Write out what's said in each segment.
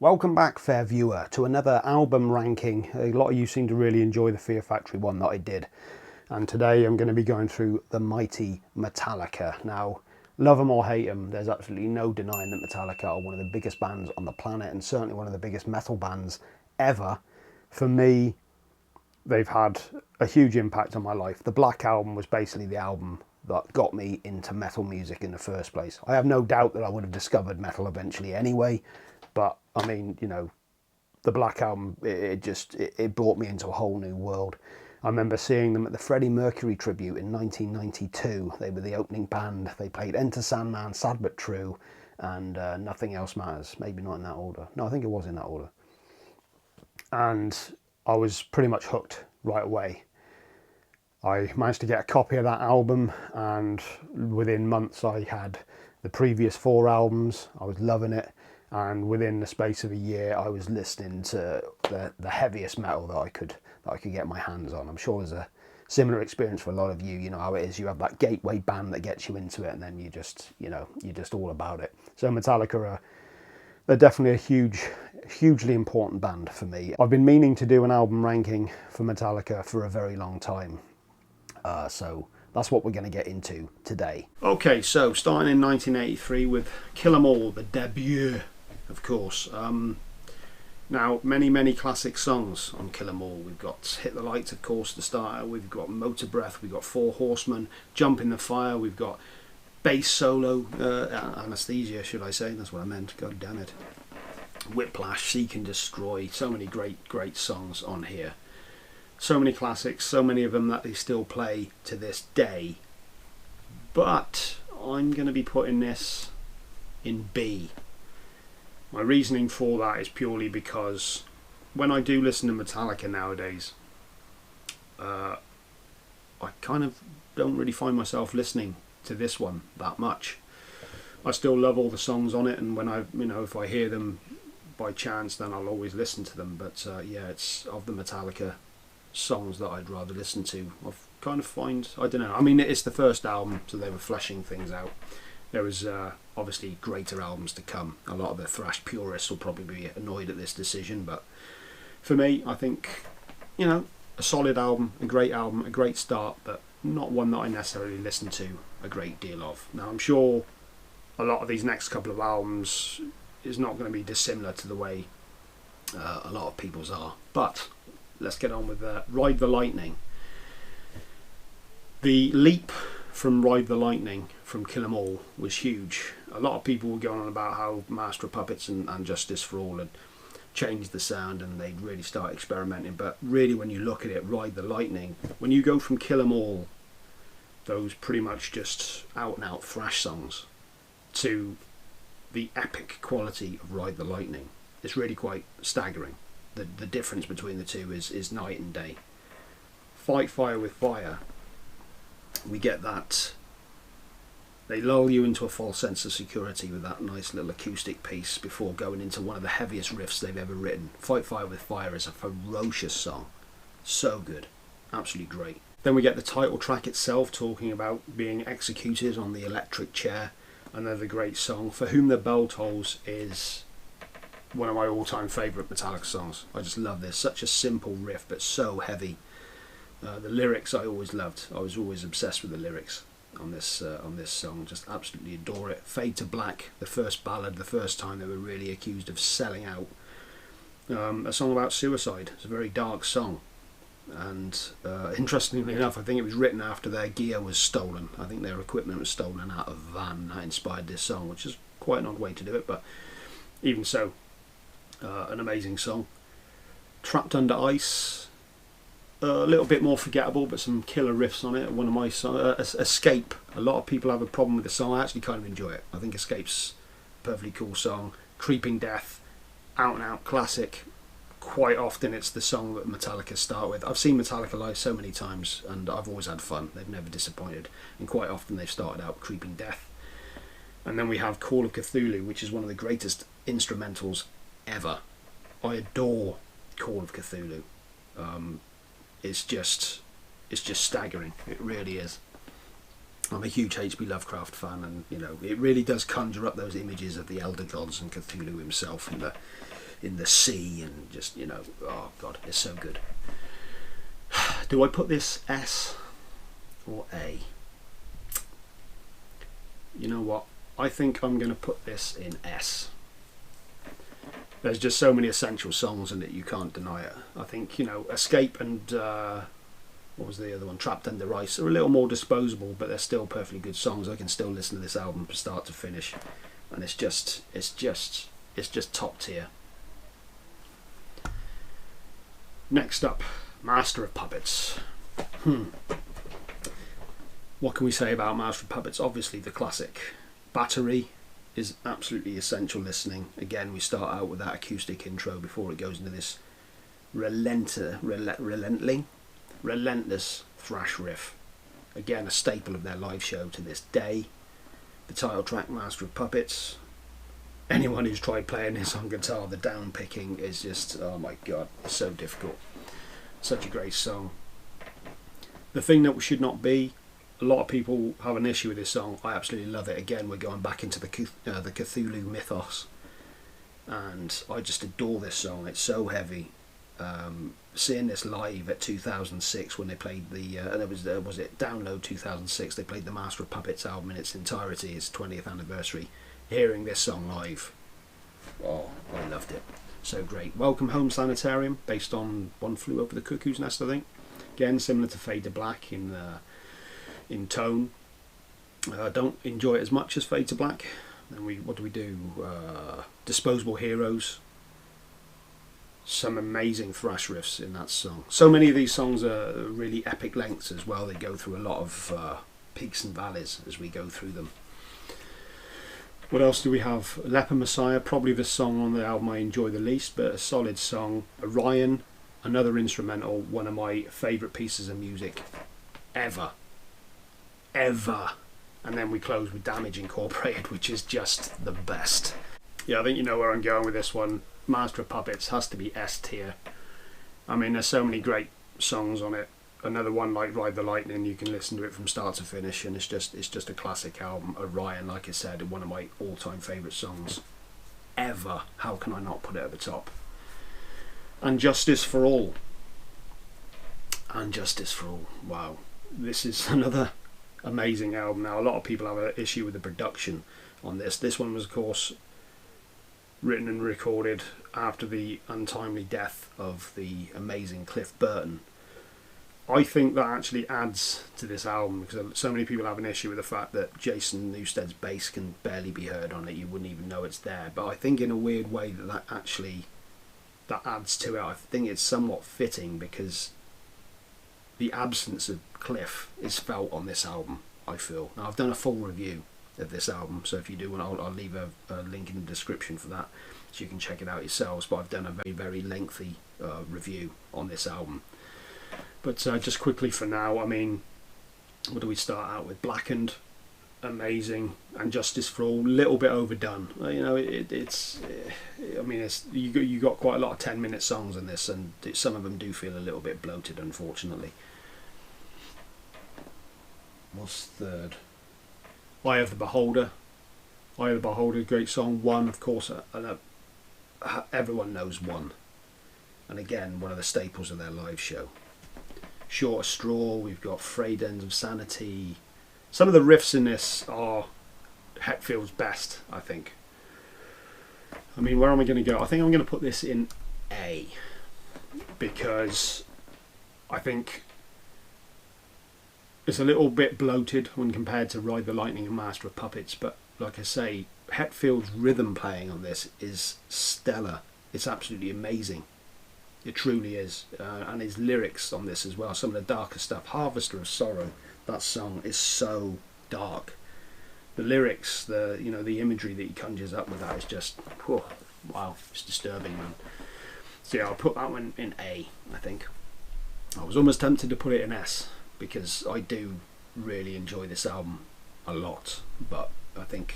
Welcome back, fair viewer, to another album ranking. A lot of you seem to really enjoy the Fear Factory one that I did. And today I'm going to be going through the mighty Metallica. Now, love them or hate them, there's absolutely no denying that Metallica are one of the biggest bands on the planet and certainly one of the biggest metal bands ever. For me, they've had a huge impact on my life. The Black Album was basically the album that got me into metal music in the first place. I have no doubt that I would have discovered metal eventually anyway, but I mean, you know, the Black Album, it brought me into a whole new world. I remember seeing them at the Freddie Mercury tribute in 1992. They were the opening band. They played Enter Sandman, Sad But True, and Nothing Else Matters. Maybe not in that order. No, I think it was in that order. And I was pretty much hooked right away. I managed to get a copy of that album, and within months I had the previous 4 albums. I was loving it, and within the space of a year I was listening to the heaviest metal that I could get my hands on. I'm sure there's a similar experience for a lot of you. You know how it is. You have that gateway band that gets you into it, and then you're just all about it. So Metallica they're definitely a hugely important band for me. I've been meaning to do an album ranking for Metallica for a very long time. So that's what we're going to get into today. Okay, so starting in 1983 with Kill 'Em All, the debut, of course. Now, many classic songs on Kill 'Em All. We've got Hit the Lights, of course, the starter. We've got Motor Breath. We've got Four Horsemen, Jump in the Fire. We've got bass solo, Anesthesia, should I say? That's what I meant. God damn it. Whiplash, Seek and Destroy. So many great songs on here. So many classics, so many of them that they still play to this day. But I'm going to be putting this in B. My reasoning for that is purely because when I do listen to Metallica nowadays, I kind of don't really find myself listening to this one that much. I still love all the songs on it, and when if I hear them by chance, then I'll always listen to them. But yeah, it's of the Metallica songs that I'd rather listen to. I've kind of I don't know. I mean, it's the first album, so they were fleshing things out. There was obviously greater albums to come. A lot of the thrash purists will probably be annoyed at this decision, but for me, I think, a solid album, a great start, but not one that I necessarily listen to a great deal of. Now, I'm sure a lot of these next couple of albums is not going to be dissimilar to the way a lot of people's are, but let's get on with Ride the Lightning. The leap from Ride the Lightning from Kill 'Em All was huge. A lot of people were going on about how Master of Puppets and Justice for All had changed the sound and they'd really start experimenting, but really when you look at it, Ride the Lightning, when you go from Kill 'Em All, those pretty much just out and out thrash songs, to the epic quality of Ride the Lightning, it's really quite staggering. The difference between the two is night and day. Fight Fire with Fire, we get that. They lull you into a false sense of security with that nice little acoustic piece before going into one of the heaviest riffs they've ever written. Fight Fire with Fire is a ferocious song. So good. Absolutely great. Then we get the title track itself, talking about being executed on the electric chair. Another great song. For Whom the Bell Tolls is one of my all-time favourite Metallica songs. I just love this. Such a simple riff, but so heavy. The lyrics I always loved. I was always obsessed with the lyrics on this song. Just absolutely adore it. Fade to Black, the first ballad, the first time they were really accused of selling out. A song about suicide. It's a very dark song. And interestingly enough, I think it was written after their gear was stolen. I think their equipment was stolen out of a van. That inspired this song, which is quite an odd way to do it, but even so, an amazing song. Trapped Under Ice, a little bit more forgettable, but some killer riffs on it. One of my songs, Escape. A lot of people have a problem with the song. I actually kind of enjoy it. I think Escape's a perfectly cool song. Creeping Death, out and out classic. Quite often it's the song that Metallica start with. I've seen Metallica live so many times and I've always had fun. They've never disappointed, and quite often they've started out with Creeping Death. And then we have Call of Cthulhu, which is one of the greatest instrumentals ever. I adore Call of Cthulhu. It's just staggering. It really is. I'm a huge H.P. Lovecraft fan, and it really does conjure up those images of the elder gods and Cthulhu himself in the sea, and just, you know, oh God, it's so good. Do I put this S or A? You know what? I think I'm going to put this in S. There's just so many essential songs in it, you can't deny it. I think, you know, Escape and what was the other one? Trapped Under Ice are a little more disposable, but they're still perfectly good songs. I can still listen to this album from start to finish, and it's just top tier. Next up, Master of Puppets. What can we say about Master of Puppets? Obviously the classic. Battery is absolutely essential listening. Again, we start out with that acoustic intro before it goes into this relentless thrash riff. Again, a staple of their live show to this day. The title track, Master of Puppets. Anyone who's tried playing this on guitar, the down picking is just, oh my God, it's so difficult. Such a great song. The thing that should not be, a lot of people have an issue with this song. I absolutely love it. Again, we're going back into the Cthulhu mythos, and I just adore this song. It's so heavy. Seeing this live at 2006 when they played the was it Download 2006, they played the Master of Puppets album in its entirety, its 20th anniversary. Hearing this song live, oh, I loved it. So great. Welcome Home Sanitarium, based on One Flew Over the Cuckoo's Nest, I think. Again, similar to Fade to Black in tone. I don't enjoy it as much as Fade to Black. Then what do we do? Disposable Heroes. Some amazing thrash riffs in that song. So many of these songs are really epic lengths as well. They go through a lot of peaks and valleys as we go through them. What else do we have? Leper Messiah, probably the song on the album I enjoy the least, but a solid song. Orion, another instrumental, one of my favourite pieces of music ever. And then we close with Damage Incorporated, which is just the best. Yeah, I think you know where I'm going with this one. Master of Puppets has to be S tier. I mean, there's so many great songs on it. Another one like Ride the Lightning, you can listen to it from start to finish, and it's just a classic album. Orion, like I said, one of my all-time favourite songs ever. How can I not put it at the top? And Justice for All. Wow, this is another amazing album. Now, a lot of people have an issue with the production on this. This one was, of course, written and recorded after the untimely death of the amazing Cliff Burton. I think that actually adds to this album, because so many people have an issue with the fact that Jason Newsted's bass can barely be heard on it. You wouldn't even know it's there. But I think in a weird way that adds to it. I think it's somewhat fitting, because the absence of Cliff is felt on this album, I feel. Now, I've done a full review of this album, so if you do want, I'll leave a link in the description for that, so you can check it out yourselves. But I've done a very, very lengthy review on this album. But just quickly for now, I mean, what do we start out with? Blackened, amazing, and Justice for All, little bit overdone. You know, it's I mean, you got quite a lot of 10-minute songs in this, and some of them do feel a little bit bloated, unfortunately. What's third? Eye of the Beholder. Eye of the Beholder, great song. One, of course, everyone knows One, and again, one of the staples of their live show. Short Straw, we've got Frayed Ends of Sanity. Some of the riffs in this are Hetfield's best, I think. I mean, where am I going to go? I think I'm going to put this in A, because I think it's a little bit bloated when compared to Ride the Lightning and Master of Puppets, but like I say, Hetfield's rhythm playing on this is stellar. It's absolutely amazing. It truly is. And his lyrics on this as well, some of the darker stuff. Harvester of Sorrow, that song is so dark. The lyrics, the imagery that he conjures up with that is just, whew, wow, it's disturbing, man. So yeah, I'll put that one in A, I think. I was almost tempted to put it in S, because I do really enjoy this album a lot, but I think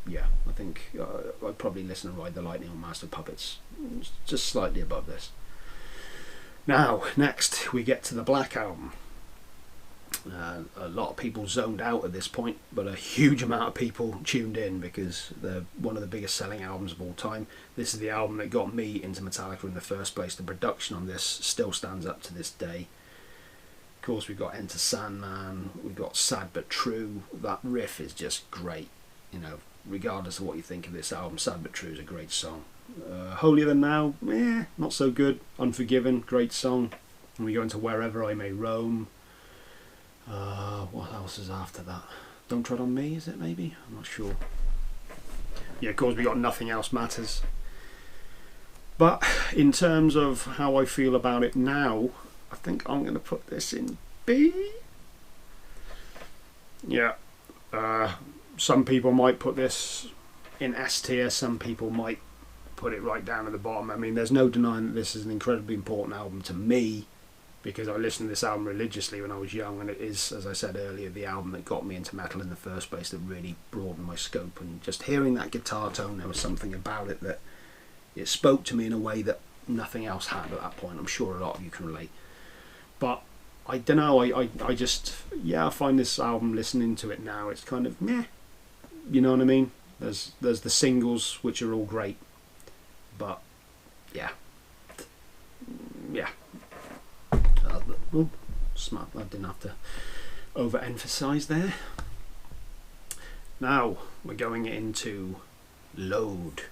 I'd probably listen to Ride the Lightning or Master of Puppets, just slightly above this. Now, next we get to the Black Album. A lot of people zoned out at this point, but a huge amount of people tuned in because they're one of the biggest selling albums of all time. This is the album that got me into Metallica in the first place. The production on this still stands up to this day. Of course, we've got Enter Sandman, we've got Sad But True. That riff is just great, you know, regardless of what you think of this album. Sad But True is a great song. Holier Than Now, not so good. Unforgiven, great song. And we go into Wherever I May Roam. What else is after that? Don't Tread on Me, is it maybe? I'm not sure. Yeah, of course we got Nothing Else Matters. But in terms of how I feel about it now, I think I'm going to put this in B. Yeah. Some people might put this in S tier, some people might put it right down at the bottom. I mean, there's no denying that this is an incredibly important album to me, because I listened to this album religiously when I was young, and it is, as I said earlier, the album that got me into metal in the first place, that really broadened my scope. And just hearing that guitar tone, there was something about it that it spoke to me in a way that nothing else had at that point. I'm sure a lot of you can relate. But I don't know, I just, yeah, I find this album, listening to it now, it's kind of meh, you know what I mean? There's the singles, which are all great, but yeah. Smart, I didn't have to overemphasize there. Now we're going into Load.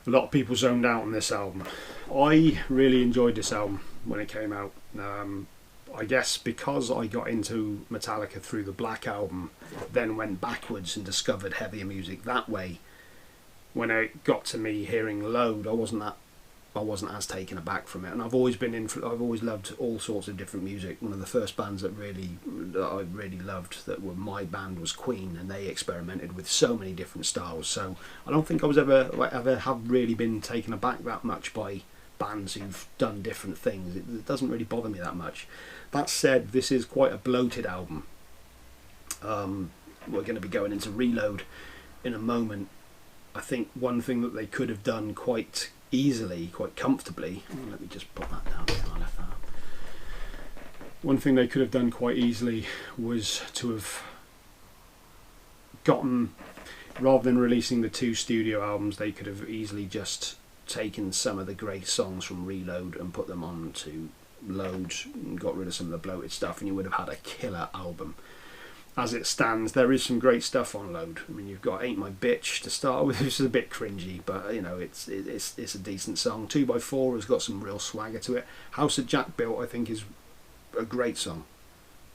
A lot of people zoned out on this album. I really enjoyed this album when it came out. I guess because I got into Metallica through the Black Album, then went backwards and discovered heavier music that way. When it got to me hearing Load, I wasn't as taken aback from it, and I've always loved all sorts of different music. One of the first bands that I really loved that were my band was Queen, and they experimented with so many different styles. So I don't think I was ever have really been taken aback that much by bands who've done different things. It doesn't really bother me that much. That said, this is quite a bloated album. We're going to be going into Reload in a moment. I think one thing that they could have done quite easily, quite comfortably, let me just put that down. I left that up. One thing they could have done quite easily was to have gotten, rather than releasing the 2 studio albums, they could have easily just taken some of the great songs from Reload and put them on to Load and got rid of some of the bloated stuff, and you would have had a killer album. As it stands, there is some great stuff on Load. I mean, you've got Ain't My Bitch to start with, which is a bit cringy, but you know, it's a decent song. 2x4 has got some real swagger to it. House That Jack Built, I think, is a great song.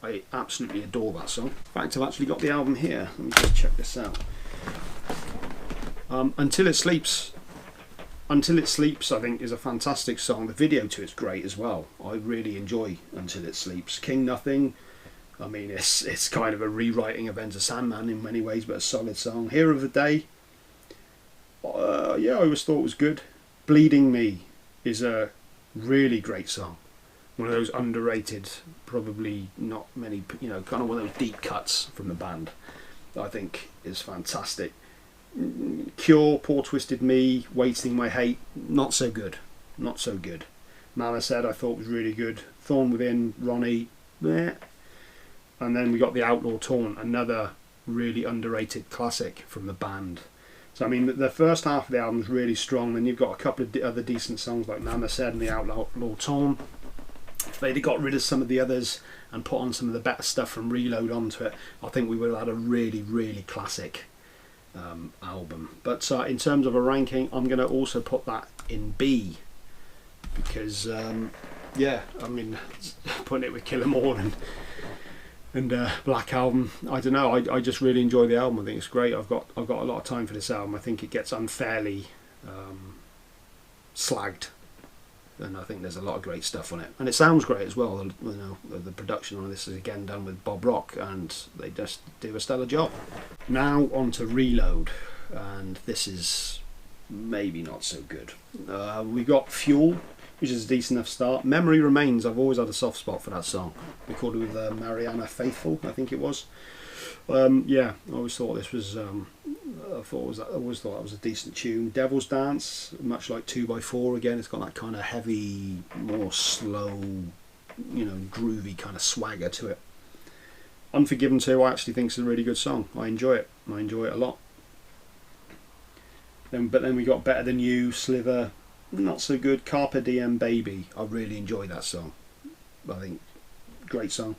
I absolutely adore that song. In fact, I've actually got the album here. Let me just check this out. Until It Sleeps, I think, is a fantastic song. The video to it's great as well. I really enjoy Until It Sleeps. King Nothing, I mean, it's kind of a rewriting of Enter Sandman in many ways, but a solid song. Hero of the Day, yeah, I always thought it was good. Bleeding Me is a really great song. One of those underrated, probably not many, you know, kind of one of those deep cuts from the band that I think is fantastic. Cure, Poor Twisted Me, Wasting My Hate, not so good. Not so good. Mama Said, I thought was really good. Thorn Within, Ronnie, meh. And then we got The Outlaw Torn, another really underrated classic from the band. So I mean, the first half of the album is really strong, then you've got a couple of other decent songs like Mama Said and The Outlaw Torn. If they'd have got rid of some of the others and put on some of the better stuff from Reload onto it, I think we would have had a really, really classic album. But in terms of a ranking, I'm going to also put that in B, because yeah, I mean, putting it with Kill 'Em All and Black Album, I don't know, I just really enjoy the album. I think it's great. I've got a lot of time for this album. I think it gets unfairly slagged, and I think there's a lot of great stuff on it, and it sounds great as well. You know, the production on this is again done with Bob Rock, and they just do a stellar job. Now on to Reload, and this is maybe not so good. We got Fuel, which is a decent enough start. Memory Remains, I've always had a soft spot for that song. Recorded with Mariana Faithfull, I think it was. Yeah, I always thought this was. I always thought that was a decent tune. Devil's Dance, much like 2x4 again, it's got that kind of heavy, more slow you know, groovy kind of swagger to it. Unforgiven 2, I actually think is a really good song. I enjoy it. I enjoy it a lot. But then we got Better Than You, Sliver, not so good. Carpe Diem Baby, I really enjoy that song. I think great song.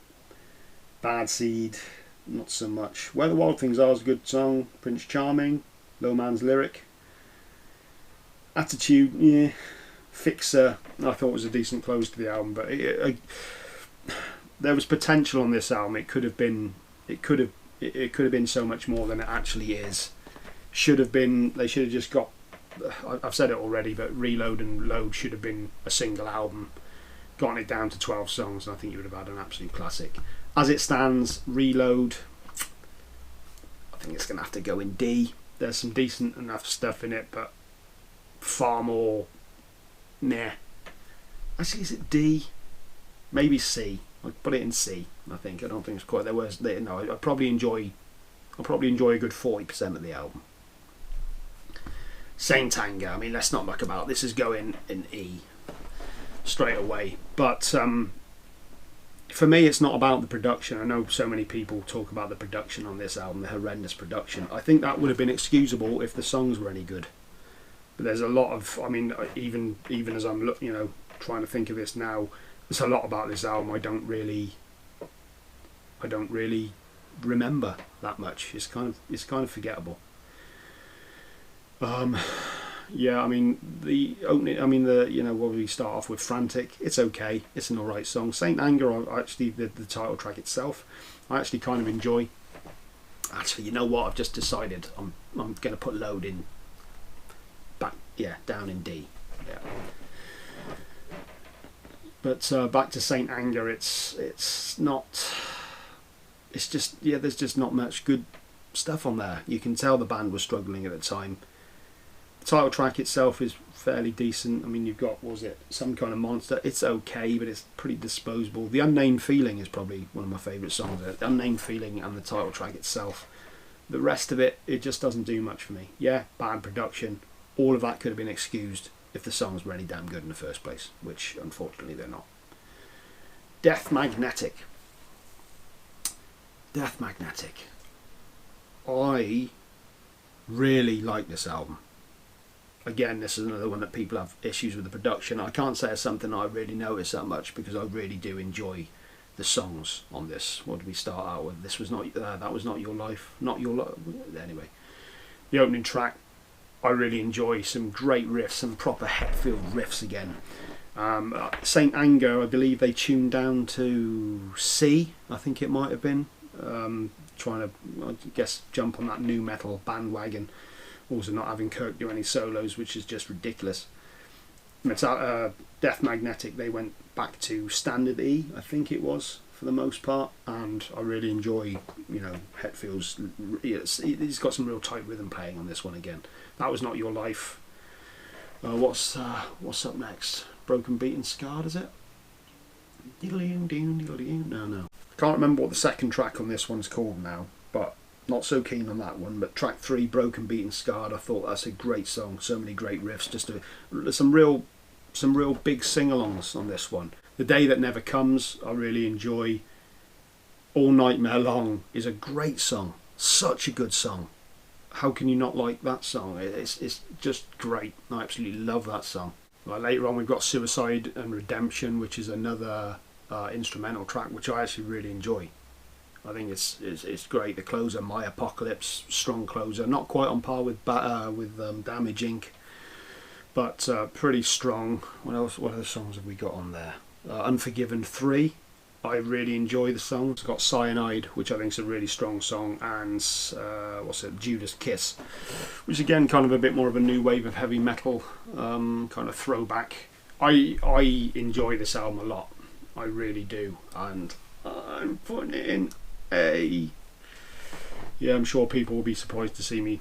Bad Seed, not so much. Where the Wild Things Are is a good song. Prince Charming, Low Man's Lyric. Attitude, yeah. Fixer, I thought was a decent close to the album, but there was potential on this album. It could have been so much more than it actually is. They should have just got, I've said it already, but Reload and Load should have been a single album, gotten it down to 12 songs, and I think you would have had an absolute classic. As it stands, Reload, I think it's going to have to go in D. There's some decent enough stuff in it, but far more meh. Actually, is it D? Maybe C. I'll put it in C. I think. I don't think it's quite. No. I probably enjoy a good 40% of the album. Saint Anger. I mean, let's not muck about. This is going in E straight away. But for me, it's not about the production. I know so many people talk about the production on this album, the horrendous production. I think that would have been excusable if the songs were any good. But there's a lot of, I mean, even as I'm trying to think of this now, there's a lot about this album I don't really remember that much. It's kind of forgettable. Yeah, I mean the opening. I mean what we start off with, Frantic. It's okay. It's an alright song. Saint Anger, actually, the title track itself, I actually kind of enjoy. Actually, you know what? I've just decided I'm going to put Load in. Down in D. Yeah. But back to Saint Anger, it's not. It's just there's just not much good stuff on there. You can tell the band was struggling at the time. The title track itself is fairly decent. I mean, you've got, what was it, Some Kind of Monster. It's okay, but it's pretty disposable. The Unnamed Feeling is probably one of my favourite songs. The Unnamed Feeling and the title track itself. The rest of it just doesn't do much for me. Yeah, bad production. All of that could have been excused if the songs were any damn good in the first place, which unfortunately they're not. Death Magnetic. I really like this album. Again, this is another one that people have issues with the production. I can't say it's something I really notice that much because I really do enjoy the songs on this. What did we start out with? This was not that was Not Your Life. Not Your Life. Anyway, the opening track, I really enjoy. Some great riffs, some proper Hetfield riffs again. Saint Anger, I believe they tuned down to C, I think it might have been. Trying to, I guess, jump on that new metal bandwagon. Also not having Kirk do any solos, which is just ridiculous. Death Magnetic, they went back to standard E, I think it was, for the most part, and I really enjoy, Hetfield's. He's got some real tight rhythm playing on this one again. That Was Not Your Life. What's up next? Broken, Beaten, Scarred, is it? No. I can't remember what the second track on this one's called now, but not so keen on that one. But track 3, Broken, Beaten, Scarred, I thought that's a great song. So many great riffs. Some real big sing-alongs on this one. The Day That Never Comes, I really enjoy. All Nightmare Long is a great song. Such a good song. How can you not like that song? It's just great. I absolutely love that song. Later on we've got Suicide and Redemption, which is another instrumental track which I actually really enjoy. I think it's great. The closer, My Apocalypse, strong closer, not quite on par with Damage Inc., but pretty strong. What other songs have we got on there? Unforgiven 3, I really enjoy the song. It's got Cyanide, which I think is a really strong song, and Judas Kiss, which again kind of a bit more of a new wave of heavy metal kind of throwback. I enjoy this album a lot. I really do, and I'm putting it in A. Yeah, I'm sure people will be surprised to see me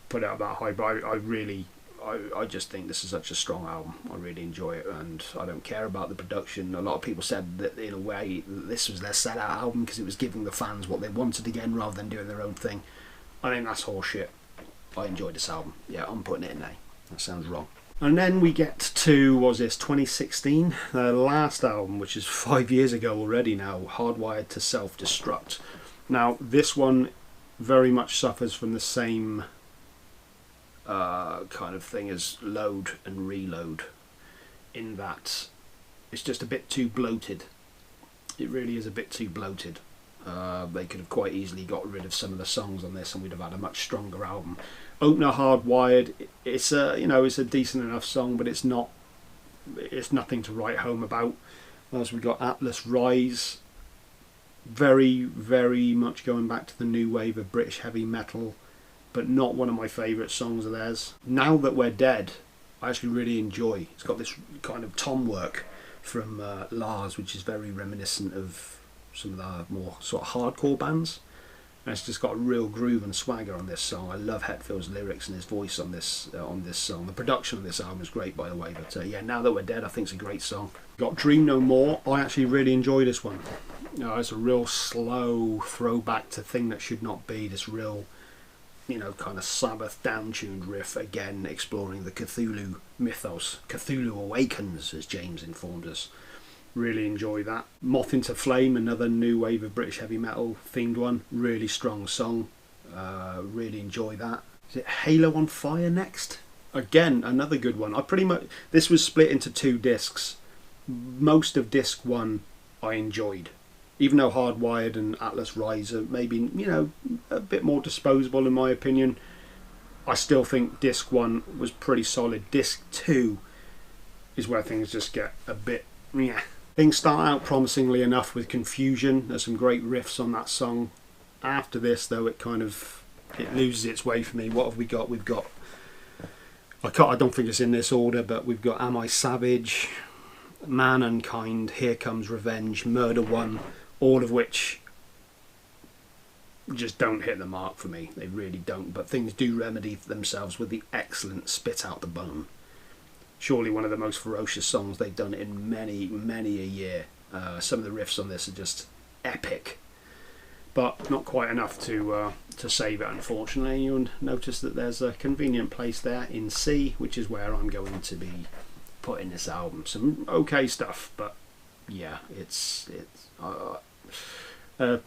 put it up that high, but I just think this is such a strong album. I really enjoy it, and I don't care about the production. A lot of people said that in a way this was their sellout album because it was giving the fans what they wanted again rather than doing their own thing. I think that's horseshit. I enjoyed this album. Yeah, I'm putting it in A. That sounds wrong. And then we get to, what was this, 2016? The last album, which is 5 years ago already now, Hardwired to Self-Destruct. Now, this one very much suffers from the same kind of thing as Load and Reload, in that it's just a bit too bloated. It really is a bit too bloated. They could have quite easily got rid of some of the songs on this and we'd have had a much stronger album. Opener, Hardwired, it's a, you know, it's a decent enough song, but it's nothing to write home about. As we got Atlas Rise, very, very much going back to the new wave of British heavy metal, but not one of my favourite songs of theirs. Now That We're Dead, I actually really enjoy. It's got this kind of tom work from Lars, which is very reminiscent of some of the more sort of hardcore bands. And it's just got a real groove and swagger on this song. I love Hetfield's lyrics and his voice on this song. The production of this album is great, by the way. But yeah, Now That We're Dead, I think it's a great song. Got Dream No More. I actually really enjoy this one. You know, it's a real slow throwback to Thing That Should Not Be. This real, you know, kind of Sabbath down-tuned riff, again exploring the Cthulhu mythos. Cthulhu awakens, as James informed us. Really enjoy that. Moth into Flame, another new wave of British heavy metal themed one. Really strong song. Really enjoy that. Is it Halo on Fire next? Again, another good one. This was split into 2 discs. Most of disc 1 I enjoyed. Even though Hardwired and Atlas Rise are maybe, you know, a bit more disposable in my opinion, I still think disc 1 was pretty solid. Disc 2 is where things just get a bit, yeah. Things start out promisingly enough with Confusion. There's some great riffs on that song. After this, though, it loses its way for me. What have we got? We've got, I don't think it's in this order, but we've got Am I Savage, Man Unkind, Here Comes Revenge, Murder One, all of which just don't hit the mark for me. They really don't. But things do remedy themselves with the excellent Spit Out the Bone. Surely one of the most ferocious songs they've done in many, many a year. Some of the riffs on this are just epic, but not quite enough to save it, unfortunately. You'll notice that there's a convenient place there in C, which is where I'm going to be putting this album. Some okay stuff, but yeah, it's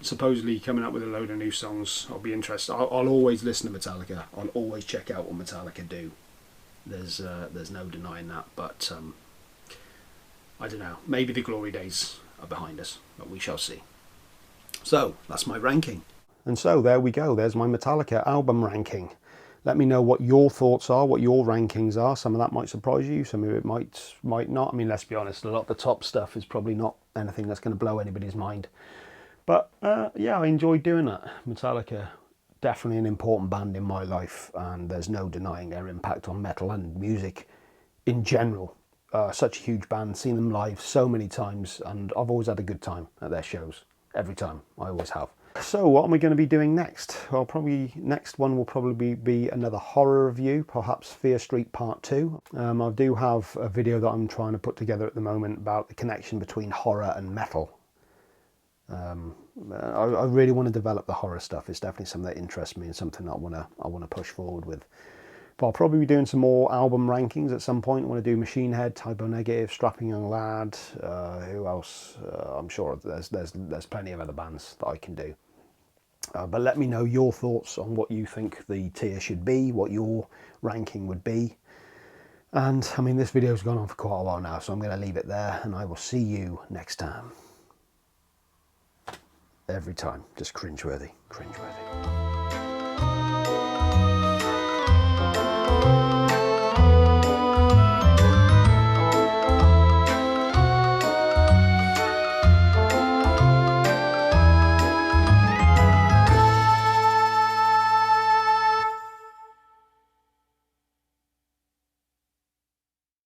supposedly coming up with a load of new songs. I'll be interested. I'll always listen to Metallica. I'll always check out what Metallica do. There's no denying that, but I don't know. Maybe the glory days are behind us, but we shall see. So that's my ranking. And so there we go. There's my Metallica album ranking. Let me know what your thoughts are, what your rankings are. Some of that might surprise you, some of it might not. I mean, let's be honest, a lot of the top stuff is probably not anything that's going to blow anybody's mind. But yeah, I enjoyed doing that. Metallica, definitely an important band in my life, and there's no denying their impact on metal and music in general. Such a huge band, seen them live so many times, and I've always had a good time at their shows. Every time, I always have. So what am I going to be doing next? Well, next one will probably be another horror review, perhaps Fear Street Part 2. I do have a video that I'm trying to put together at the moment about the connection between horror and metal. I really want to develop the horror stuff. It's definitely something that interests me and something that I want to push forward with. But I'll probably be doing some more album rankings at some point. I want to do Machine Head, Typo Negative, Strapping Young Lad. Who else? I'm sure there's plenty of other bands that I can do. But let me know your thoughts on what you think the tier should be, what your ranking would be. And I mean, this video's gone on for quite a while now, so I'm going to leave it there, and I will see you next time. Every time, just cringeworthy.